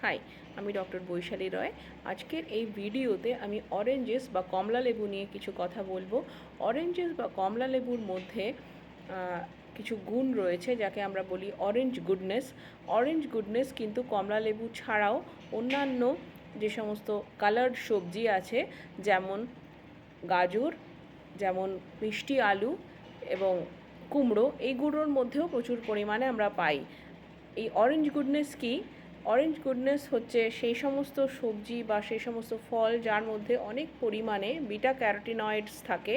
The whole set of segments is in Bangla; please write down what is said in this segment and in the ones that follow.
হাই, আমি ডক্টর বৈশালী রয়। আজকের এই ভিডিওতে আমি অরেঞ্জেস বা কমলা লেবু নিয়ে কিছু কথা বলবো। অরেঞ্জেস বা কমলা লেবুর মধ্যে কিছু গুণ রয়েছে যাকে আমরা বলি অরেঞ্জ গুডনেস। অরেঞ্জ গুডনেস কিন্তু কমলা লেবু ছাড়াও অন্যান্য যে সমস্ত কালার্ড সবজি আছে, যেমন গাজর, যেমন মিষ্টি আলু এবং কুমড়ো, এইগুলোর মধ্যেও প্রচুর পরিমাণে আমরা পাই। এই অরেঞ্জ গুডনেস কি? অরেঞ্জ গুডনেস হচ্ছে সেই সমস্ত সবজি বা সেই সমস্ত ফল যার মধ্যে অনেক পরিমাণে বিটা ক্যারোটিনয়েডস থাকে,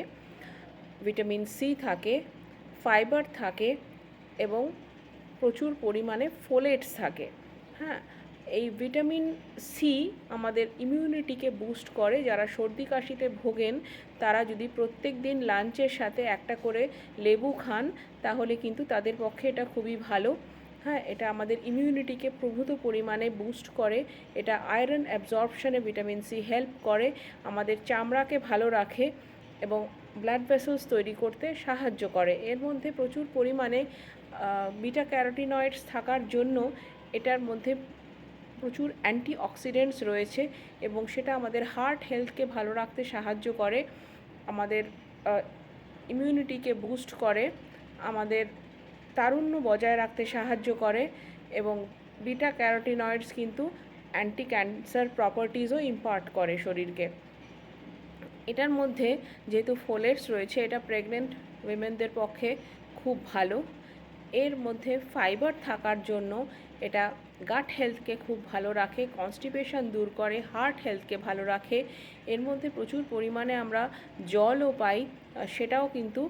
ভিটামিন সি থাকে, ফাইবার থাকে এবং প্রচুর পরিমাণে ফোলেটস থাকে। হ্যাঁ, এই ভিটামিন সি আমাদের ইমিউনিটিকে বুস্ট করে। যারা সর্দি কাশিতে ভোগেন তারা যদি প্রত্যেক দিন লাঞ্চের সাথে একটা করে লেবু খান তাহলে কিন্তু তাদের পক্ষে এটা খুবই ভালো। হ্যাঁ, এটা আমাদের ইমিউনিটিকে প্রভূত পরিমাণে বুস্ট করে। এটা আয়রন অ্যাবজর্পশনে ভিটামিন সি হেল্প করে, আমাদের চামড়াকে ভালো রাখে এবং ব্লাড ভেসেলস তৈরি করতে সাহায্য করে। এর মধ্যে প্রচুর পরিমাণে বিটা ক্যারোটিনয়েডস থাকার জন্য এটার মধ্যে প্রচুর অ্যান্টিঅক্সিডেন্টস রয়েছে এবং সেটা আমাদের হার্ট হেলথকে ভালো রাখতে সাহায্য করে, আমাদের ইমিউনিটিকে বুস্ট করে, আমাদের তারুণ্য বজায় রাখতে সাহায্য করে এবং বিটা ক্যারোটিনয়েডস কিন্তু অ্যান্টি ক্যান্সার প্রপার্টিজও ইম্পার্ট করে শরীরকে। এটার মধ্যে যেহেতু ফোলেটস রয়েছে, এটা প্রেগনেন্ট উইমেনদের পক্ষে খুব ভালো। এর মধ্যে ফাইবার থাকার জন্য এটা গাট হেলথকে খুব ভালো রাখে, কনস্টিপেশন দূর করে, হার্ট হেলথকে ভালো রাখে। এর মধ্যে প্রচুর পরিমাণে আমরা জলও পাই, সেটাও কিন্তু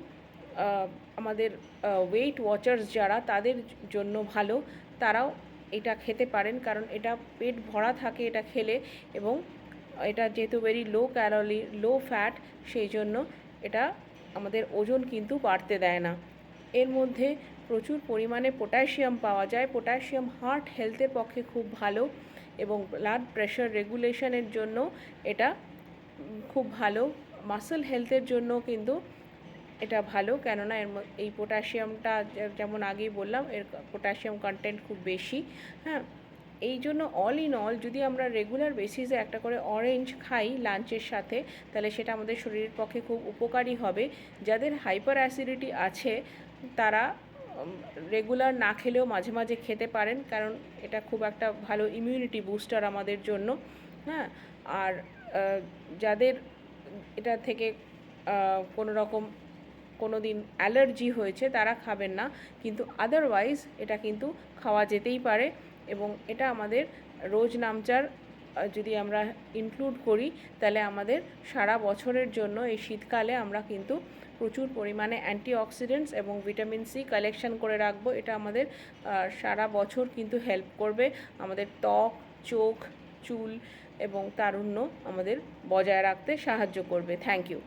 আমাদের ওয়েট ওয়াচার্স যারা তাদের জন্য ভালো, তারাও এটা খেতে পারেন কারণ এটা পেট ভরা থাকে এটা খেলে এবং এটা যেহেতু very low calorie, low fat, সেই জন্য এটা আমাদের ওজন কিন্তু বাড়তে দেয় না। এর মধ্যে প্রচুর পরিমাণে পটাশিয়াম পাওয়া যায়। পটাশিয়াম হার্ট হেলথের পক্ষে খুব ভালো এবং ব্লাড প্রেশার রেগুলেশনের জন্য এটা খুব ভালো। মাসল হেলথের জন্য কিন্তু এটা ভালো, কেননা এই পটাশিয়ামটা যেমন আগেই বললাম, এর পটাশিয়াম কন্টেন্ট খুব বেশি। হ্যাঁ, এই জন্য অল ইন অল যদি আমরা রেগুলার বেসিসে একটা করে অরেঞ্জ খাই লাঞ্চের সাথে, তাহলে সেটা আমাদের শরীরের পক্ষে খুব উপকারী হবে। যাদের হাইপার অ্যাসিডিটি আছে তারা রেগুলার না খেলেও মাঝে মাঝে খেতে পারেন, কারণ এটা খুব একটা ভালো ইমিউনিটি বুস্টার আমাদের জন্য। হ্যাঁ, আর যাদের এটা থেকে কোনো রকম কোনো দিন অ্যালার্জি হয়েছে তারা খাবেন না, কিন্তু আদারওয়াইজ এটা কিন্তু খাওয়া যেতেই পারে এবং এটা আমাদের রোজ নামচার যদি আমরা ইনক্লুড করি তাহলে আমাদের সারা বছরের জন্য এই শীতকালে আমরা কিন্তু প্রচুর পরিমাণে অ্যান্টিঅক্সিডেন্টস এবং ভিটামিন সি কালেকশন করে রাখবো। এটা আমাদের সারা বছর কিন্তু হেল্প করবে, আমাদের ত্বক, চোখ, চুল এবং তারুণ্য আমাদের বজায় রাখতে সাহায্য করবে। Thank you.